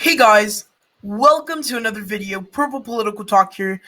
Hey guys, welcome to another video, Purple Political Talk here,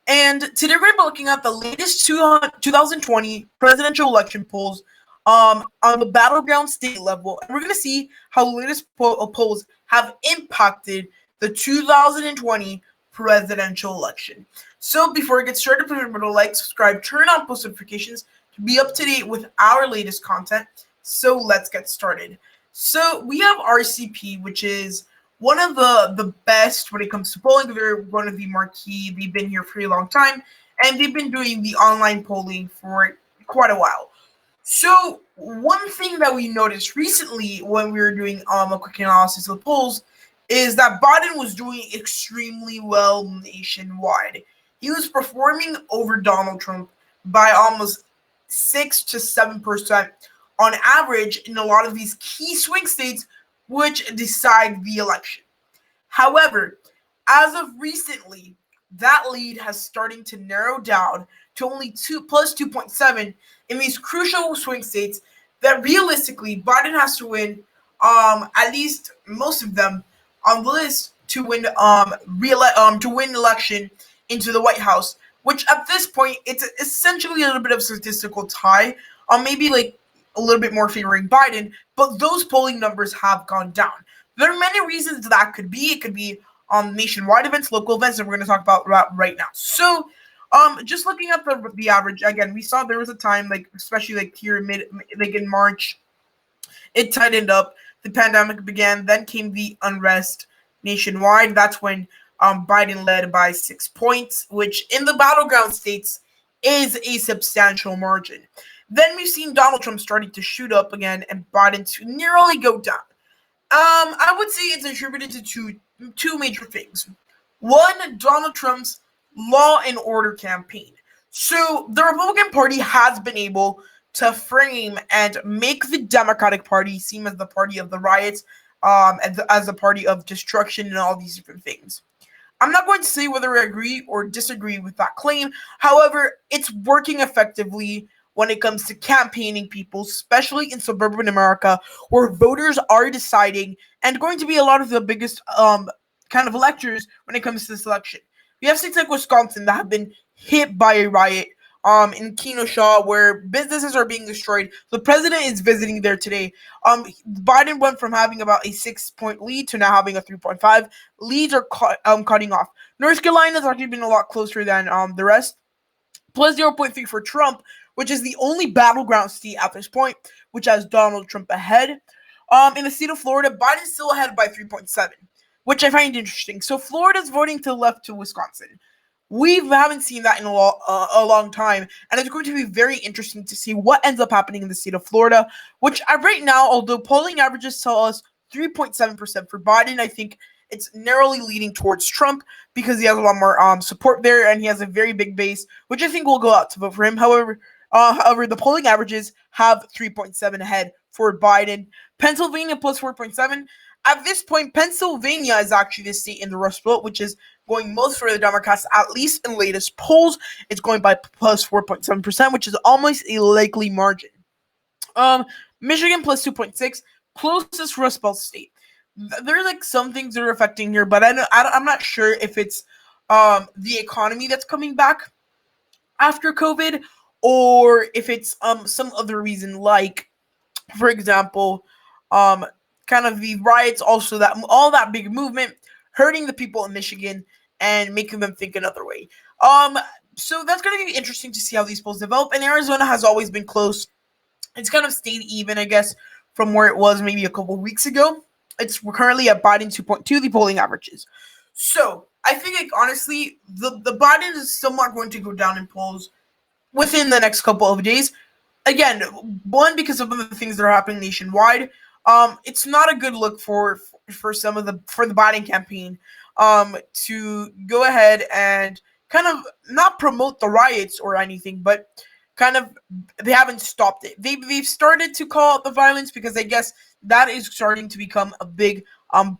and today we're going to be looking at the latest 2020 presidential election polls on the battleground state level, and we're going to see how the latest polls have impacted the 2020 presidential election. So before we get started, please remember to like, subscribe, turn on post notifications to be up to date with our latest content. So let's get started. So we have RCP, which is one of the best when it comes to polling. They're one of the marquee. They've been here for a long time, and they've been doing the online polling for quite a while. So one thing that we noticed recently when we were doing a quick analysis of the polls is that Biden was doing extremely well nationwide. He was performing over Donald Trump by almost 6 to 7% on average in a lot of these key swing states which decide the election. However, as of recently, that lead has starting to narrow down to only plus 2.7 in these crucial swing states that realistically Biden has to win at least most of them on the list to win to win election into the White House, which at this point it's essentially a little bit of statistical tie, maybe like a little bit more favoring Biden, but those polling numbers have gone down. There are many reasons that could be. It could be nationwide events, local events, and we're going to talk about right now. So, just looking at the average, again, we saw there was a time, like especially like here in March, it tightened up. The pandemic began, then came the unrest nationwide. That's when Biden led by 6 points, which in the battleground states is a substantial margin. Then we've seen Donald Trump starting to shoot up again and Biden to nearly go down. I would say it's attributed to two major things. One, Donald Trump's law and order campaign. So the Republican Party has been able to frame and make the Democratic Party seem as the party of the riots, as the party of destruction and all these different things. I'm not going to say whether I agree or disagree with that claim. However, it's working effectively when it comes to campaigning people, especially in suburban America, where voters are deciding and going to be a lot of the biggest kind of electors when it comes to this election. We have states like Wisconsin that have been hit by a riot in Kenosha, where businesses are being destroyed. The president is visiting there today. Biden went from having about a 6-point lead to now having a 3.5. Leads are cutting off. North Carolina has actually been a lot closer than the rest. Plus 0.3 for Trump, which is the only battleground state at this point, which has Donald Trump ahead. In the state of Florida, Biden's still ahead by 3.7, which I find interesting. So Florida's voting to the left to Wisconsin. We haven't seen that in a long time, and it's going to be very interesting to see what ends up happening in the state of Florida, which right now, although polling averages tell us 3.7% for Biden, I think it's narrowly leading towards Trump because he has a lot more support there, and he has a very big base, which I think will go out to vote for him. However, the polling averages have 3.7 ahead for Biden. Pennsylvania plus 4.7. At this point, Pennsylvania is actually the state in the Rust Belt, which is going most for the Democrats, at least in latest polls. It's going by plus 4.7%, which is almost a likely margin. Michigan plus 2.6, closest Rust Belt state. There's like some things that are affecting here, but I'm not sure if it's the economy that's coming back after COVID, or if it's some other reason, like, for example, kind of the riots, also that all that big movement hurting the people in Michigan and making them think another way. So that's going to be interesting to see how these polls develop. And Arizona has always been close. It's kind of stayed even, I guess, from where it was maybe a couple weeks ago. We're currently at Biden 2.2, the polling averages. So I think, like, honestly, the Biden is somewhat going to go down in polls within the next couple of days. Again, one, because of the things that are happening nationwide. It's not a good look for the Biden campaign to go ahead and kind of not promote the riots or anything, but kind of they haven't stopped it. They've started to call out the violence because I guess that is starting to become a big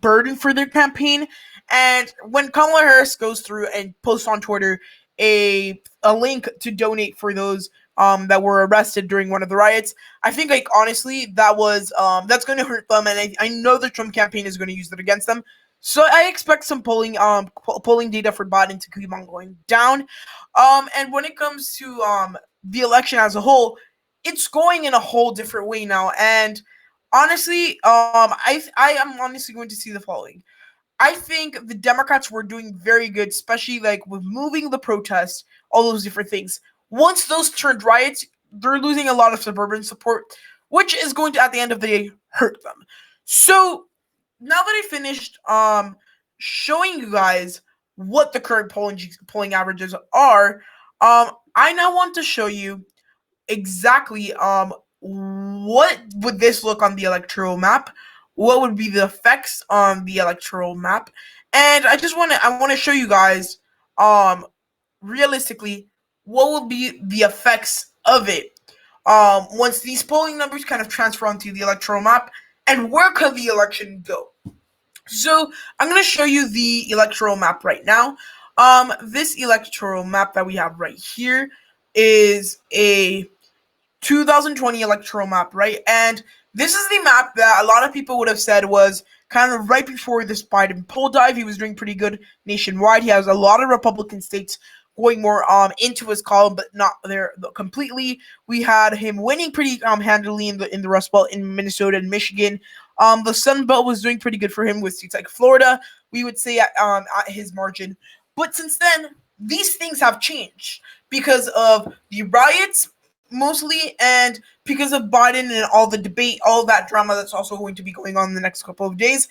burden for their campaign. And when Kamala Harris goes through and posts on Twitter a link to donate for those that were arrested during one of the riots, I think, like, honestly, that's going to hurt them, and I know the Trump campaign is going to use it against them. So I expect some polling data for Biden to keep on going down. And when it comes to the election as a whole, it's going in a whole different way now. And honestly, I am honestly going to see the following. I think the Democrats were doing very good, especially like with moving the protests, all those different things. Once those turned riots, they're losing a lot of suburban support, which is going to, at the end of the day, hurt them. So now that I finished showing you guys what the current polling averages are, I now want to show you exactly what would this look on the electoral map, what would be the effects on the electoral map, and I want to show you guys realistically what will be the effects of it once these polling numbers kind of transfer onto the electoral map, and where could the election go. So I'm going to show you the electoral map right now. This electoral map that we have right here is a 2020 electoral map, right? And this is the map that a lot of people would have said was kind of right before this Biden poll dive. He was doing pretty good nationwide. He has a lot of Republican states going more into his column, but not there completely. We had him winning pretty handily in the Rust Belt in Minnesota and Michigan. The Sun Belt was doing pretty good for him with states like Florida, we would say at his margin. But since then, these things have changed because of the riots mostly, and because of Biden and all the debate, all that drama that's also going to be going on in the next couple of days.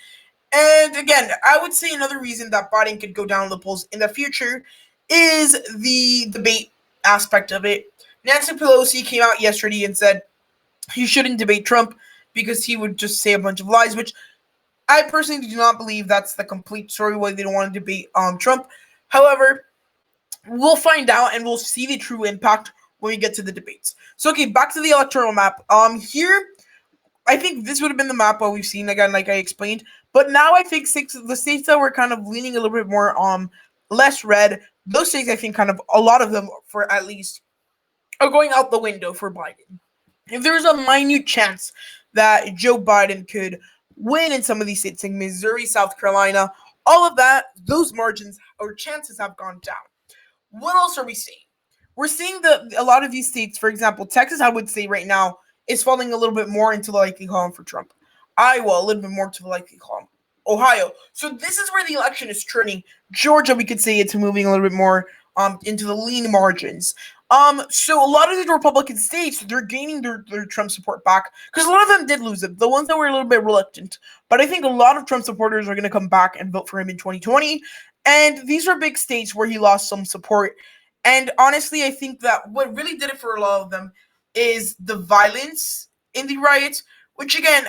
And again, I would say another reason that Biden could go down the polls in the future is the debate aspect of it. Nancy Pelosi came out yesterday and said he shouldn't debate Trump because he would just say a bunch of lies, which I personally do not believe that's the complete story why they don't want to debate Trump. However, we'll find out and we'll see the true impact when we get to the debates. So, okay, back to the electoral map. Here, I think this would have been the map what we've seen again, like I explained. But now I think the states that were kind of leaning a little bit more less red, those states I think kind of a lot of them for at least are going out the window for Biden. If there's a minute chance that Joe Biden could win in some of these states, like Missouri, South Carolina, all of that, those margins or chances have gone down. What else are we seeing? We're seeing a lot of these states, for example, Texas, I would say right now, is falling a little bit more into the likely column for Trump. Iowa, a little bit more to the likely column. Ohio. So this is where the election is turning. Georgia, we could say it's moving a little bit more into the lean margins. So a lot of these Republican states, they're gaining their Trump support back because a lot of them did lose it. The ones that were a little bit reluctant. But I think a lot of Trump supporters are going to come back and vote for him in 2020. And these are big states where he lost some support. And honestly, I think that what really did it for a lot of them is the violence in the riots, which again,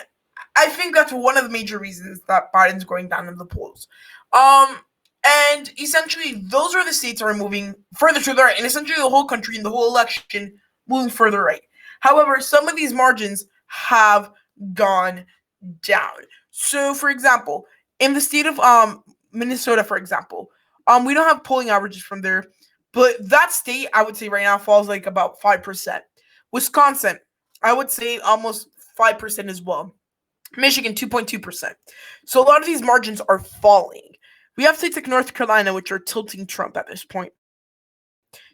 I think that's one of the major reasons that Biden's going down in the polls. And essentially, those are the states that are moving further to the right, and essentially the whole country and the whole election moving further right. However, some of these margins have gone down. So, for example, in the state of Minnesota, for example, we don't have polling averages from there, but that state, I would say right now, falls like about 5%. Wisconsin, I would say almost 5% as well. Michigan, 2.2%. So a lot of these margins are falling. We have states like North Carolina, which are tilting Trump at this point.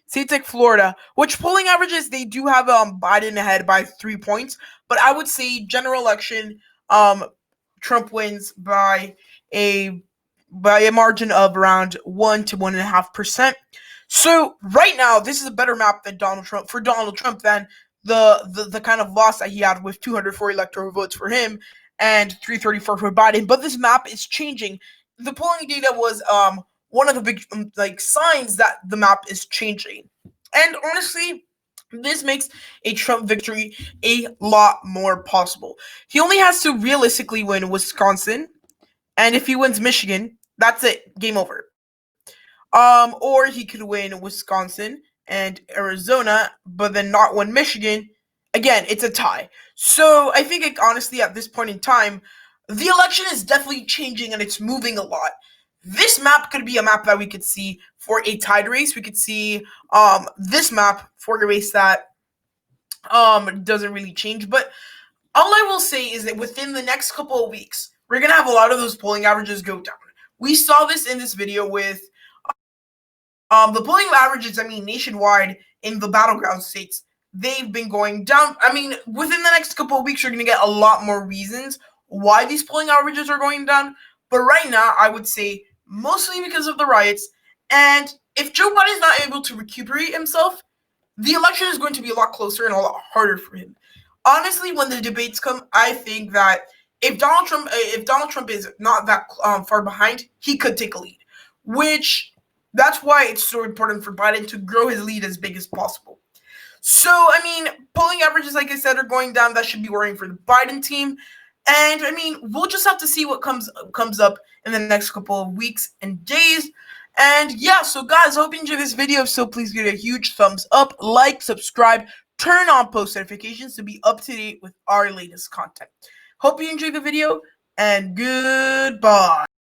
States like Florida, which polling averages, they do have Biden ahead by 3 points. But I would say general election, Trump wins by a margin of around 1 to 1.5%. So right now, this is a better map than Donald Trump than the kind of loss that he had with 204 electoral votes for him and 334 for Biden. But this map is changing. The polling data was one of the big signs that the map is changing. And honestly, this makes a Trump victory a lot more possible. He only has to realistically win Wisconsin, and if he wins Michigan, that's it, game over. Or he could win Wisconsin and Arizona, but then not win Michigan. Again, it's a tie. So I think, honestly, at this point in time, the election is definitely changing and it's moving a lot. This map could be a map that we could see for a tied race. We could see this map for a race that doesn't really change. But all I will say is that within the next couple of weeks, we're going to have a lot of those polling averages go down. We saw this in this video with the polling averages, nationwide in the battleground states. They've been going down. Within the next couple of weeks, you're going to get a lot more reasons why these polling averages are going down. But right now, I would say mostly because of the riots. And if Joe Biden is not able to recuperate himself, the election is going to be a lot closer and a lot harder for him. Honestly, when the debates come, I think that if Donald Trump is not that far behind, he could take a lead. That's why it's so important for Biden to grow his lead as big as possible. So, polling averages, like I said, are going down. That should be worrying for the Biden team. And, we'll just have to see what comes up in the next couple of weeks and days. And, yeah, so, guys, I hope you enjoyed this video. So, please give it a huge thumbs up, like, subscribe, turn on post notifications to be up to date with our latest content. Hope you enjoyed the video, and goodbye.